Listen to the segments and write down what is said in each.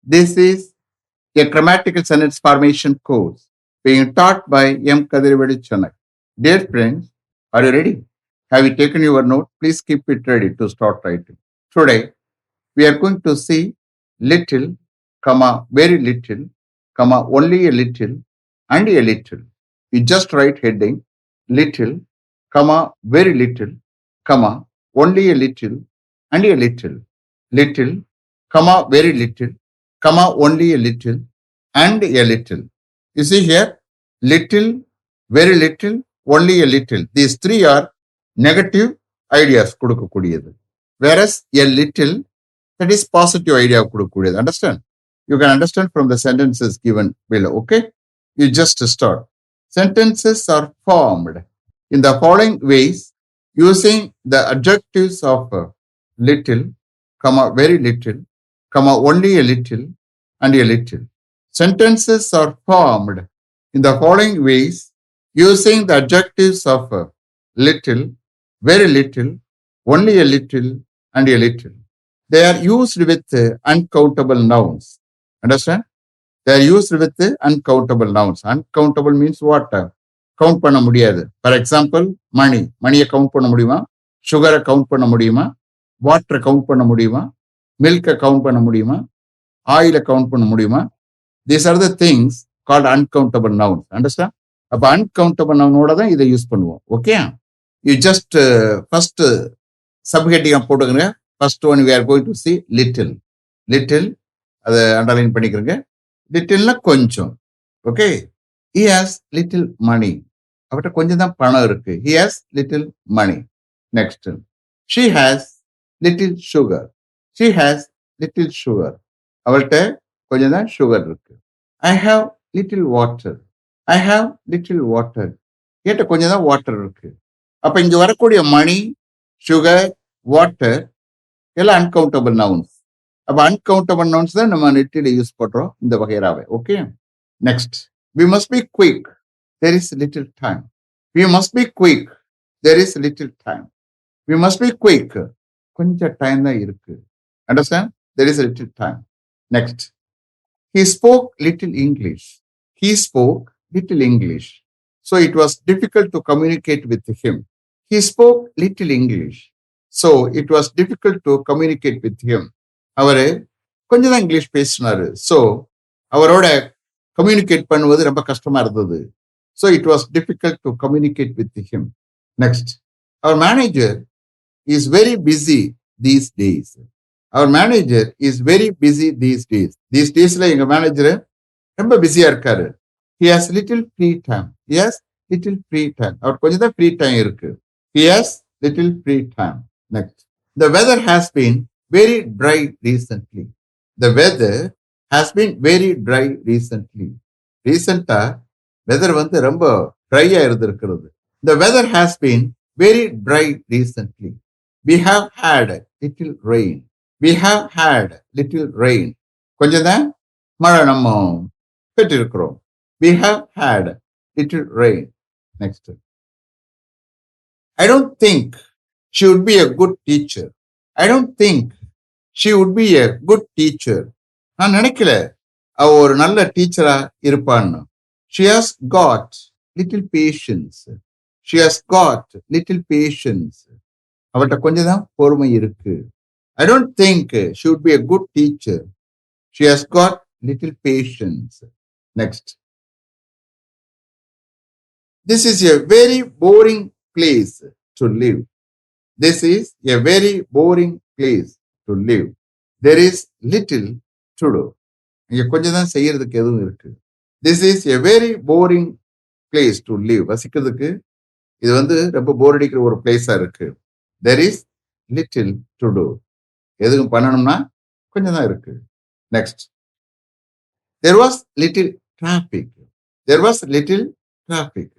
This is a grammatical sentence formation course being taught by M. Kadirvedi Chennai. Dear friends, are you ready? Have you taken your note? Please keep it ready to start writing. Today, we are going to see little, comma, very little, comma, only a little, and a little. You just write heading, little, comma, very little, comma, only a little, and a little. Little, comma, very little, comma, only a little, and a little. You see here, little, very little, only a little. These three are negative ideas கொடுக்கக்கூடியது. Whereas a little, that is positive idea கொடுக்கக்கூடியது. Understand? You can understand from the sentences given below. Okay? You just start. Sentences are formed in the following ways using the adjectives of little, comma, very little, comma, only a little, and a little. Sentences are formed in the following ways using the adjectives of little, very little, only a little, and a little. They are used with uncountable nouns. Understand? They are used with uncountable nouns. Uncountable means what? Count பண்ண முடியாது. For example, money. மணியை count பண்ண முடியுமா? சுகரை count பண்ண முடியுமா? வாட்டரை count பண்ண முடியுமா? மில்கை கவுண்ட் பண்ண முடியுமா? ஆயிலை கவுண்ட் பண்ண முடியுமா? These are the things called uncountable nouns. Understand? அப்போ uncountable noun தான் இதை யூஸ் பண்ணுவோம். Okay? You just first subheading போட்டுக்கங்க. First one we are going to see little. Little, அதை அண்டர்லைன் பண்ணிக்கிறங்க. லிட்டில்னா கொஞ்சம். Okay? He has little money. அவர்கிட்ட கொஞ்சம் தான் பணம் இருக்கு. He has little money. Next. She has little sugar. She has little sugar. அவள்கிட்ட கொஞ்சம் தான் சுகர் இருக்கு. I have little water. I have little water. கேட்ட கொஞ்சம் தான் வாட்டர் இருக்கு. அப்ப இங்க வரக்கூடிய மணி, சுகர், வாட்டர் எல்லாம் அன்கவுண்டபிள் நவுன்ஸ். அப்ப அன்கவுண்டபிள் நவுன்ஸ் தான் நம்ம நெட்டில யூஸ் பண்றோம் இந்த வகைராவை. Okay? Next. We must be quick. There is little time. We must be quick. There is little time. We must be quick. கொஞ்சம் டைம் தான் இருக்கு. Understand? There is little time. Next. He spoke little English. He spoke little English. So it was difficult to communicate with him. He spoke little English. So it was difficult to communicate with him. அவரு கொஞ்சம் தான் English பேசினாரு. So அவரோட communicate பண்ணுவது ரொம்ப கஷ்டமா இருந்தது. So it was difficult to communicate with him. Next. அவர் manager is very busy these days. அவர் manager is very busy these days. These டேஸ்ல எங்க மேனேஜர் ரொம்ப பிஸியா இருக்காரு. He has little free time. He has little free time. அவர் கொஞ்சம் தான் free time இருக்கு. He has little free time. Next. The weather has been very dry recently. The weather has been very dry recently. ரீசெண்டா weather வந்து ரொம்ப ட்ரையா இருந்திருக்கிறது. The weather has been very dry recently. We have had little rain. We have had little rain. கொஞ்சம் தான் மழை நம்ம பெற்றிருக்கிறோம். We have had little rain. Next. I don't think she would be a good teacher. I don't think she would be a good teacher. நான் நினைக்கல அவ ஒரு நல்ல டீச்சரா இருப்பான்னு. She has got little patience. She has got little patience. அவட்ட கொஞ்சம் தான் பொறுமை இருக்கு. I don't think she would be a good teacher. She has got little patience. Next. This is a very boring place to live. This is a very boring place to live. There is little to do. இங்க கொஞ்சம் தான் செய்யறதுக்கு எதுவும் இருக்கு. This is a very boring place to live. வசிக்கிறதுக்கு இது வந்து ரொம்ப போர் அடிக்கிற ஒரு பிளேஸா இருக்கு. There is little to do. எதுவும் பண்ணணும்னா கொஞ்சம் தான் இருக்கு. Next. There was little traffic. There was little traffic.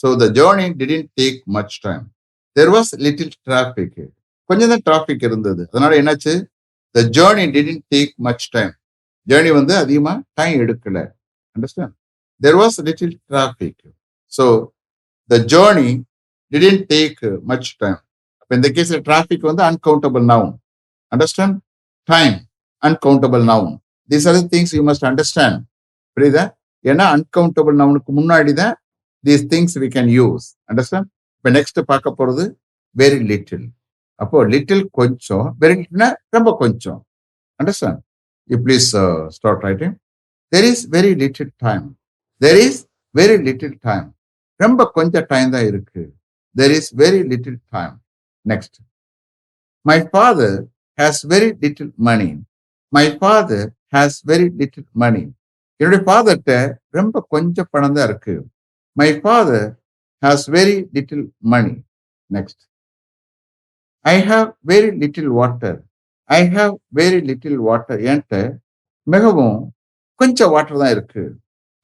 So the journey didn't take much time. There was little traffic. கொஞ்சம் தான் டிராபிக் இருந்தது. அதனால என்னாச்சு? The journey didn't take much time. Journey வந்து அதிகமா டைம் எடுக்கல. Understand? There was little traffic. So the journey didn't take much time. அப்ப இந்த கேஸ்ல டிராபிக் வந்து uncountable noun. Understand? Time, uncountable noun. These are the things you must understand. புரியுதா? ஏன்னா uncountable நவுனுக்கு முன்னாடி தான் these things we can use. Understand? இப்போ next பார்க்க போறது வெரி லிட்டில். அப்போ லிட்டில் கொஞ்சம், வெரி லிட்டில்னா ரொம்ப கொஞ்சம். Understand? You please start writing. There is very little time. There is very little time. ரொம்ப கொஞ்சம் டைம் தான் இருக்கு. There is very little time. Next. My father has very little money. My father has very little money. என்னுடைய ஃபாதர்கிட்ட ரொம்ப கொஞ்சம் பணம் தான் இருக்கு. My father has very little money. Next. I have very little water. I have very little water. என்கிட்ட மிகவும் கொஞ்சம் water தான் இருக்கு.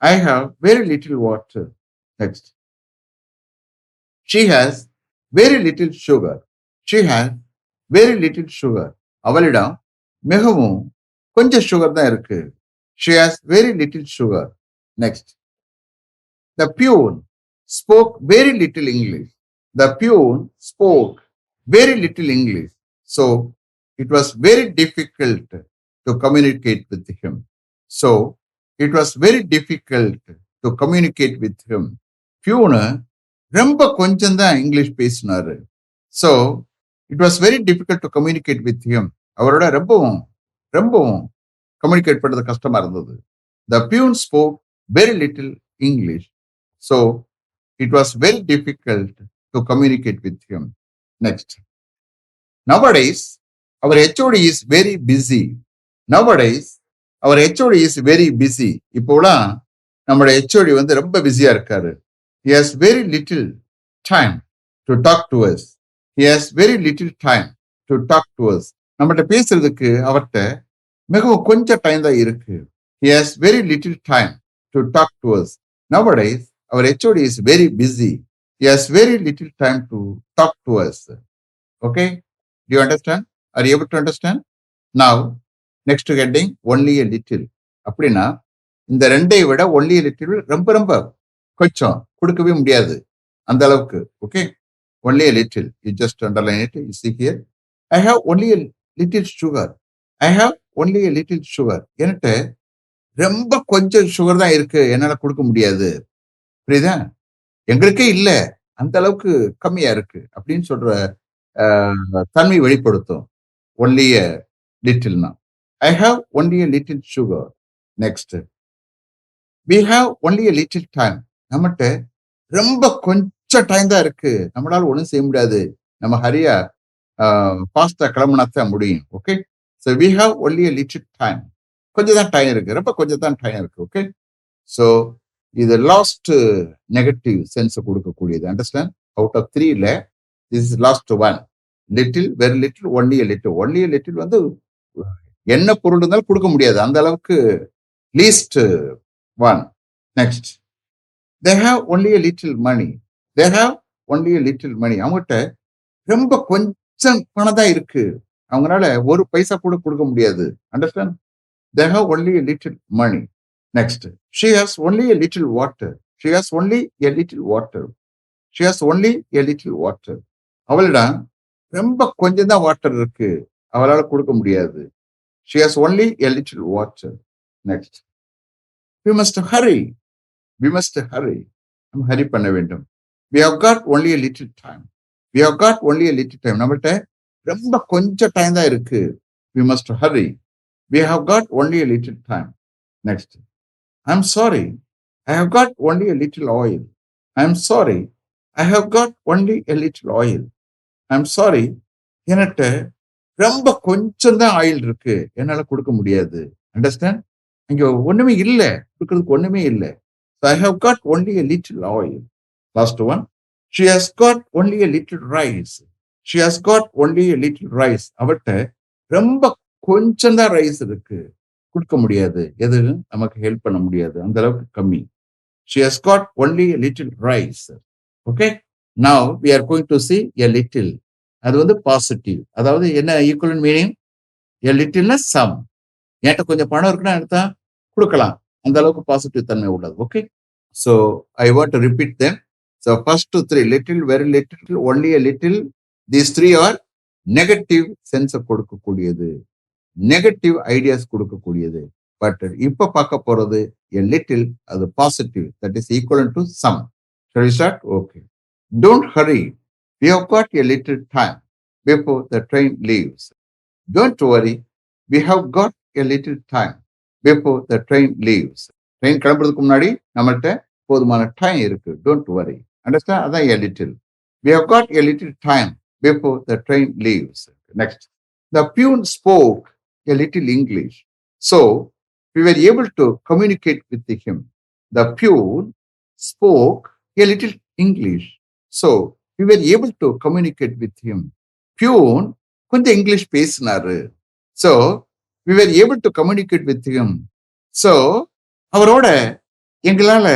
I have very little water. Next. She has very little sugar. She has very little sugar. அவளிடம் மிகவும் கொஞ்சம் sugar தான் இருக்கு. She has very little sugar. Next. The peon spoke very little English. The peon spoke very little English. So it was very difficult to communicate with him. So it was very difficult to communicate with him. Peon ரொம்ப கொஞ்சம் தான் English பேசினாரு. So it was very difficult to communicate with him. அவரோட ரொம்பவும் communicate பண்றது கஷ்டமா இருந்தது. The peon spoke very little English. So it was very difficult to communicate with him. Next. Nowadays, our HOD is very busy. Nowadays, our HOD is very busy. இப்போலாம் நம்மளோட HOD வந்து ரொம்ப பிஸியா இருக்காரு. He has very little time to talk to us. He has very little time to talk to us. நம்மகிட்ட பேசுறதுக்கு அவர்கிட்ட மிகவும் கொஞ்சம் டைம் தான் இருக்கு. He has very little time to talk to us. Nowadays, our HOD is very busy. He has very little time to talk to us. Okay? Do you understand? Are you able to understand? Now, next heading, only a little. அப்படின்னா இந்த ரெண்டை விட only a little ரொம்ப கொஞ்சம் கொடுக்கவே முடியாது அந்த அளவுக்கு. Okay, only a little. You just underline it. You see here. I have only a little sugar. I have only a little sugar. என்கிட்ட ரொம்ப கொஞ்சம் சுகர் தான் இருக்கு, என்னால கொடுக்க முடியாது. புரியுதா? எங்களுக்கே இல்ல, அந்த அளவுக்கு கம்மியா இருக்கு அப்படின்னு சொல்ற தன்மை வெளிப்படுத்தும் only a little. now I have only a little sugar. Next. We have only a little time. நம்மகிட்ட ரொம்ப கொஞ்சம் டைம் தான் இருக்கு, நம்மளால ஒண்ணும் செய்ய முடியாது, நம்ம ஹரியா ஃபாஸ்டா கிளம்புனாத்தான் முடியும். Okay, so we have only a little time. கொஞ்சம் தான் டைம் இருக்கு, ரொம்ப கொஞ்சம் தான் டைம் இருக்கு. ஓகே, so இது லாஸ்ட் நெகட்டிவ் சென்ஸ் கொடுக்கக்கூடியது. அண்டர்ஸ்டாண்ட்? அவுட் ஆஃப் 3ல this is last one. Little, very little, only a little. Only a little வந்து என்ன பொருள் இருந்தாலும் கொடுக்க முடியாது, அந்த அளவுக்கு least one. Next. they have only a little money. they have only a little money. அவங்ககிட்ட ரொம்ப கொஞ்சம் பணம் தான் இருக்கு, அவங்களால ஒரு பைசா கூட கொடுக்க முடியாது. Understand? they have only a little money. Next. She has only a little water. She has only a little water. She has only a little water. அவளிடம் ரொம்ப கொஞ்சம் தான் வாட்டர் இருக்கு, அவளால கொடுக்க முடியாது. She has only a little water. Next. We must hurry. We must hurry. நம்ம ஹரி பண்ண வேண்டும். We have got only a little time. We have got only a little time. நம்மள்ட்ட ரொம்ப கொஞ்சம் டைம் தான் இருக்கு. We must hurry. We have got only a little time. Next. I'm sorry. I have got only a little oil. I'm sorry. I have got only a little oil. I'm sorry. என்கிட்ட ரொம்ப கொஞ்சம் தான் oil இருக்கு, என்னால கொடுக்க முடியாது. Understand? இங்க ஒண்ணுமே இல்லை, கொடுக்கறதுக்கு ஒண்ணுமே இல்லை. So I have got only a little oil. Last one. She has got only a little rice. She has got only a little rice. அவட்ட ரொம்ப கொஞ்சம் தான் ரைஸ் இருக்கு, கொடுக்க முடியாது, எது நமக்கு ஹெல்ப் பண்ண முடியாது, அந்த அளவுக்கு கம்மி. She has got only a little rice. Okay. Now we are going to see a little. அது வந்து பாசிட்டிவ், அதாவது என்ன ஈக்குவல் மீனிங்? a littleனா சம். என்கிட்ட கொஞ்சம் பணம் இருக்குன்னா எடுத்தா கொடுக்கலாம், அந்த அளவுக்கு பாசிட்டிவ் தன்மை உள்ளது. Okay, so I want to repeat them. So first 3, little, very little, only a little. These 3 are negative சென்ஸை கொடுக்கக்கூடியது, நெகட்டிவ் ஐடியாஸ் கொடுக்கக்கூடியது. But இப்ப பார்க்க போறது a little அது positive that is equivalent to some. Shall we start? Okay. Don't hurry. We have got a little time before the train leaves. Don't worry. We have got a little time before the train leaves. Train கிளம்புறதுக்கு முன்னாடி நம்மள்ட்ட போதுமான time இருக்கு. Don't worry. Understand? அதான் a little. We have got a little time before the train leaves. Next. The peon spoke a little English. So we were able to communicate with him. The peon spoke a little English. So we were able to communicate with him. Peon கொஞ்சம் English பேசினாரு. So we were able to communicate with him. So அவரோட எங்களால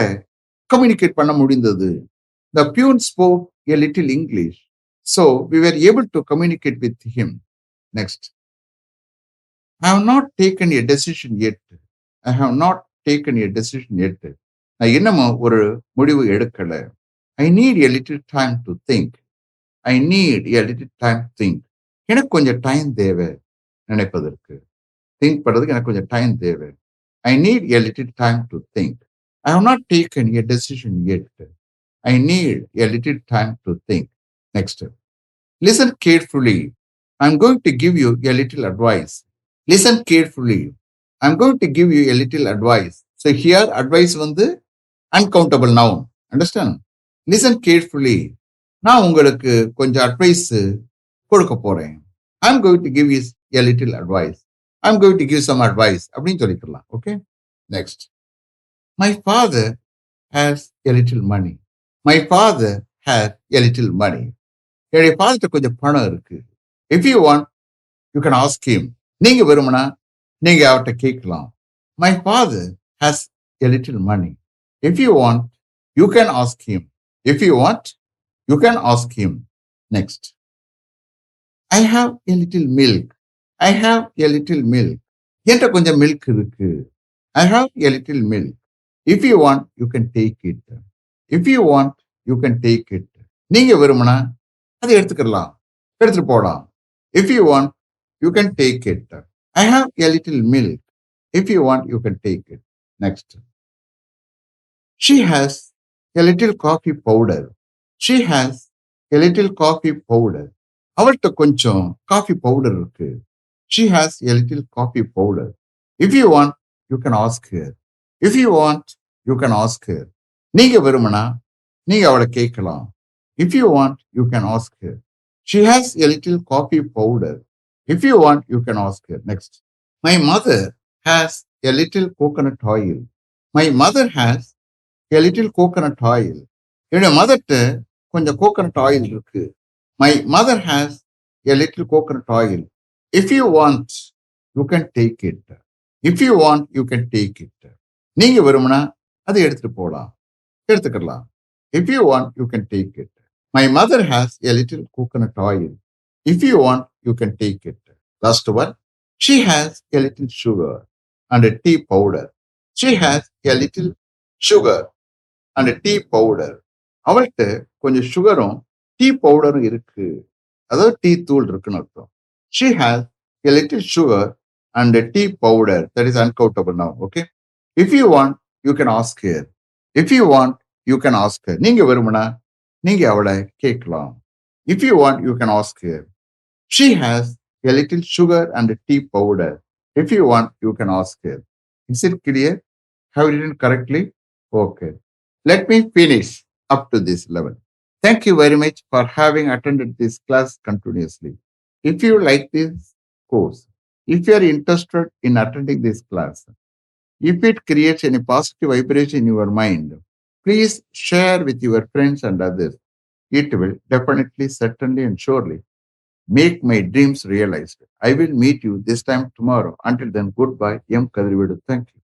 communicate பண்ண முடிந்தது. The peon spoke a little English. So we were able to communicate with him. Next. I have not taken a decision yet. I have not taken a decision yet. நான் இன்னமும் ஒரு முடிவு எடுக்கல. I need a little time to think. I need a little time to think. எனக்கு கொஞ்சம் time தேவை நினைப்பதற்கு. Think பண்றதுக்கு எனக்கு கொஞ்சம் டைம் தேவை. I need a little time to think. I have not taken a decision yet. I need a little time to think. Next. Listen carefully. I'm going to give you a little advice. Listen carefully. I'm going to give you a little advice. So here advice வந்து uncountable noun. Understand? Listen carefully. நான் உங்களுக்கு கொஞ்சம் advice கொடுக்க போறேன். I'm going to give you a little advice. I'm going to give some advice. அப்படின்னு சொல்லிக்கலாம். Okay? Next. My father has a little money. My father has a little money. என்னுடைய ஃபாதர்ட்ட கொஞ்சம் பணம் இருக்கு. If you want, you can ask him. நீங்க விரும்பினா நீங்க அவர்கிட்ட கேட்கலாம். My father has a little money. If you want, you can ask him. If you want, you can ask him. Next. I have a little milk. I have a little milk. என்கிட்ட கொஞ்சம் milk இருக்கு. I have a little milk. If you want, you can take it. If you want, you can take it. நீங்க விரும்பினா அதை எடுத்துக்கலாம். எடுத்துட்டு போலாம். If you want, you can take it. I have a little milk. If you want, you can take it. Next. She has a little coffee powder. She has a little coffee powder. அவள்கிட்ட கொஞ்சம் coffee powder இருக்கு. She has a little coffee powder. If you want, you can ask her. If you want, you can ask her. நீங்க விரும்பினா நீங்க அவளை கேட்கலாம். If you want, you can ask her. She has a little coffee powder. If you want, you can ask her. Next. My mother has a little coconut oil. My mother has a little coconut oil. என்னுடைய மதர்கிட்ட கொஞ்சம் coconut oil இருக்கு. My mother has a little coconut oil. If you want, you can take it. If you want, you can take it. நீங்க விரும்பினா அதை எடுத்துட்டு போலாம். எடுத்துக்கலாம். If you want, you can take it. My mother has a little coconut oil. If you want, you can take it. Last one. She has a little sugar and a tea powder. She has a little sugar and a tea powder. அவள்கிட்ட கொஞ்சம் சுகரும் tea பவுடரும் இருக்கு. அதாவது tea தூள் இருக்குன்னு அர்த்தம். She has a little sugar and a tea powder. That is uncountable now. Okay. If you want, you can ask her. If you want, you can ask her. நீங்க விரும்பினா நீங்க அவளை கேட்கலாம். If you want, you can ask her. She has a little sugar and a tea powder. If you want, you can ask her. Is it clear? Have you written correctly? Okay. Let me finish up to this level. Thank you very much for having attended this class continuously. If you like this course, if you are interested in attending this class, if it creates any positive vibration in your mind, please share with your friends and others. It will definitely, certainly, and surely make my dreams realized. I will meet you this time tomorrow. Until then, goodbye. M. Kadrivedu. Thank you.